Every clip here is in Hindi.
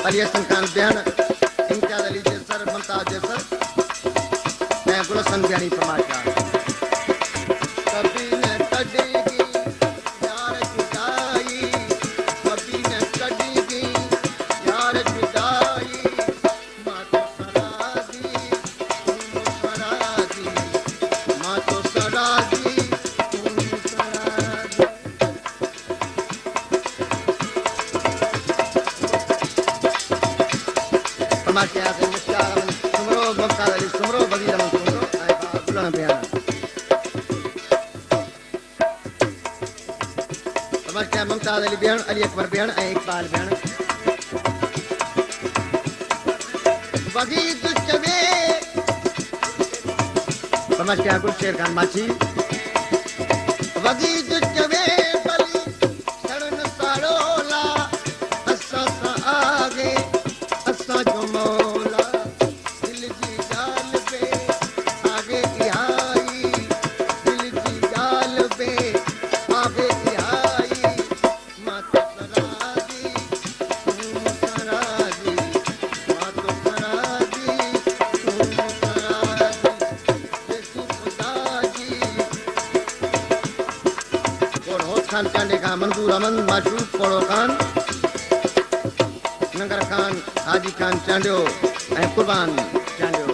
अली हसन खान बेहन इम्तियाज अली जेसर मुमताज जेसर मैं गुलशन बियानी फरमाइश कभी न कटेगी यार जुदाई कभी न कटेगी यार जुदाई माँ तो सरादी तुम सरादी माँ तो सरादी तुम सरादी फरमाइश के आगे मुख्तार अमन सुमरो मुमताज अली सुमरो वजीर अमन सुमरो गुलाम बियान मुमताज अली बेहन अली अकबर बेहन इकबाल बेहन वजीद चवे समझ क्या कुछ शेर खान माछी वजीद चवे बली शरण सारोला असा सा आगे असा जो मौला दिल जी जाल पे आगे इहाई दिल जी जाल पे आगे खान चांडे का मंजूर अमन माशरूफ पड़ो खान नगर खान हाजी खान चांडियो कुर्बान चांडियो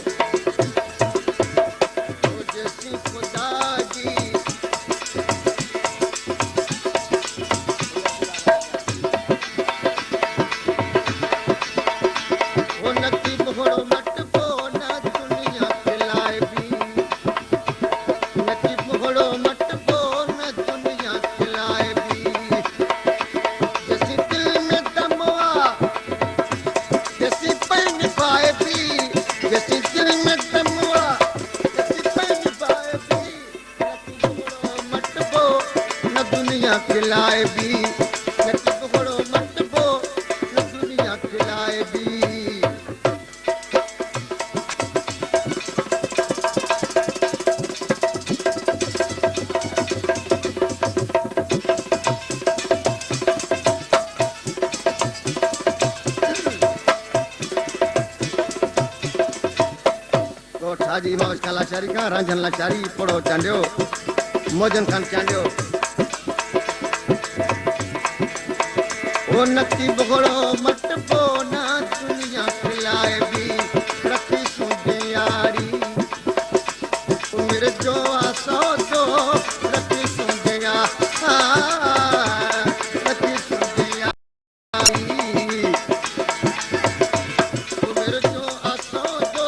खिलाए भी पकड़ो मत बो न दुनिया खिलाए भी कोट हाजी मौज काला शारी का रंजन लाचारी पड़ो चांडियो मोजन खान चांडियो ओ नक्की बगड़ो मत पो ना दुनिया खिलाए भी रखी सुनते यारी मेरे जो आसो दो रखी सुनते रखी सुनते यारी मेरे जो आसो दो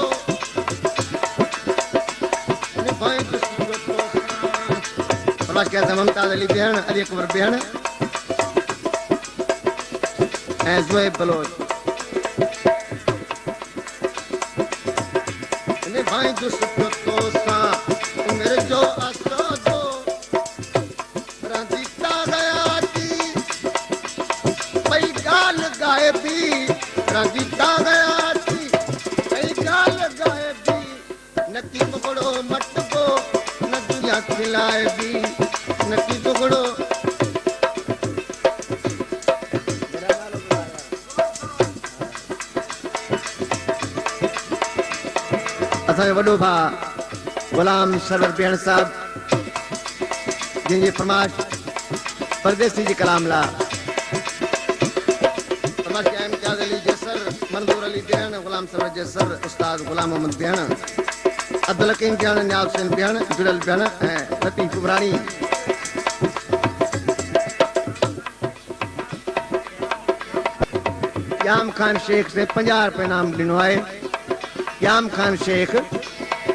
भाई फरमाइश कहते मुमताज अली बेहन अली अकबर बेहन ज़ुहैब बलोच ने भाई दुष्ट तो सा मेरे जो आसो दो राजीता गया थी पई गाल गाए भी राजीता गया थी पई गाल गाए भी नकी पकड़ो मत को न दुनिया खिलाए भी नकी पकड़ो असांजो वॾो भाउ गुलाम सरवर बेहण साहब जिनकी फरमाइश परदेसी जी कलाम ला फरमाइश के इम्तियाज अली जेसर मंजूर अली बेहण गुलाम सरवर जेसर उस्ताद गुलाम मोहम्मद बेहण अब्दुल हकीम बेहण न्याज हुसैन बेहण जुड़ल बेहण लतीफ कुबरानी याम खान शेख से 50 रुपए नाम ॾिनो आहे याम खान शेख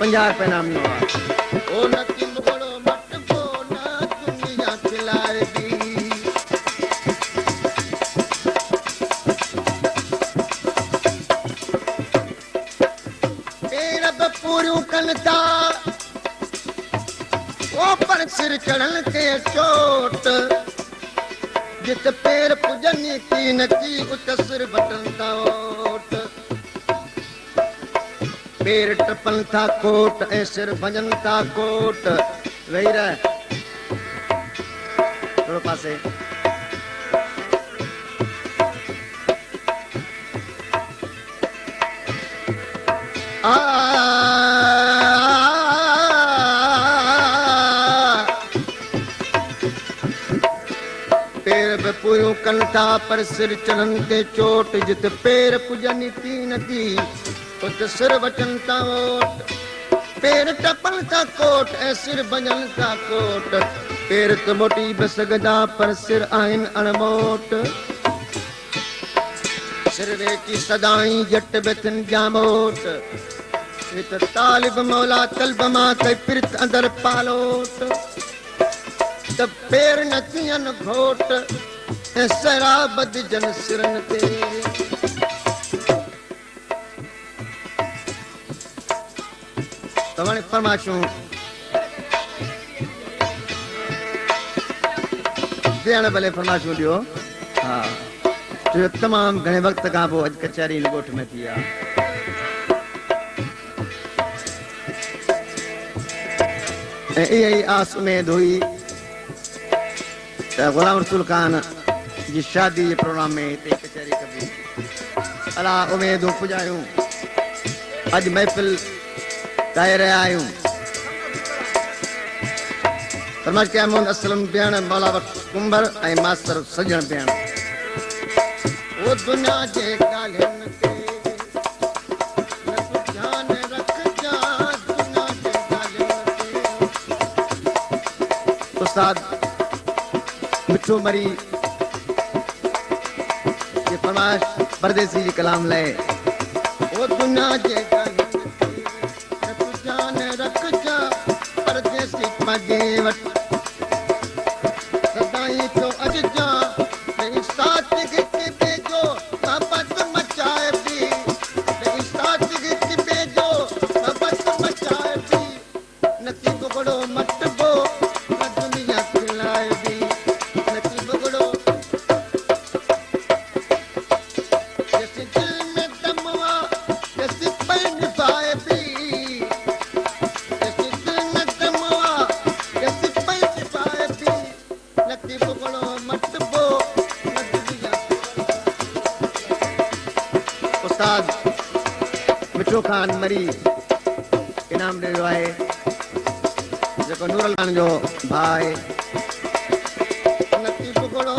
50 रुपए नाम ॾिनो आहे ओ नकी बगड़ो मत को ना दुनिया खिलाए भी तेरा बपूरियों कनता ओ पर सिर चढ़न के चोट जित पैर पुजनी की नकी उत सिर बटन ओट पैर टपन था कोट ऐ सिर भजन था कोट वही रह थोड़ो पासे पैर बि पूरियूं कनि था पर सिर चढ़नि ते चोट जिते पैर पुॼनि थी नथी उते सिर वठनि था वोट पैर टपनि था कोट ऐं सिर भॼनि था कोट पैर त मोटी बि सघंदा पर सिर आहिनि अणमोट सिर वेठी सदाई जट बि थियनि जामोट हित तालिब मौला तलब मां कई पिरत अंदर पालोट त पैर न थियनि घोट ऐं शराब ॾिजनि सिरनि ते तव्हां फरमाइशूं ॾियण भले फरमाइशूं ॾियो हा जो तमामु घणे वक़्त खां पोइ अॼु कचहरी ॻोठ में थी आहे ऐं इहा ई आस उमेद हुई त ग़ुलाम रसूल ख़ान जी शादी जे प्रोग्राम में हिते कचहरी कबी अला उमेदूं पुॼायूं अॼु महफ़िल ॻाए रहिया आहियूं फरमाइश कया मोहम्मद असलम भेण मौला वक्त कुंभर ऐं मास्तर सजण भेण वो दुनिया जे ॻाल्हियुनि ते न तूं ध्यानु रखजां दुनिया जे ॻाल्हियुनि ते उस्ताद मिठो मरी ये फरमाइश परदेसी जी कलाम लाइ वो दुनिया जे ॻाल्हियुनि ते न तूं ध्यानु रखजां परदेसी पंहिंजे वटि सदाई तो अॼजां नहीं साथ गिटी भेजो मोहब्बत मचाए भी नहीं साथ गिटी भेजो मोहब्बत मचाए भी नथी बुगड़ो मटबो न दुनिया खिलाए भी नथी बुगड़ो जैसे दिल में दम हुआ जैसे पल निभाए भी जैसे दिल में दम हुआ जैसे पल निभाए भी नथी बुगड़ो मटबो न दुनिया उस्ताद मिठो ख़ान मरी इनाम ॾियो आहे जेको नूरल ख़ान जो भाउ आहे नथी बुगड़ो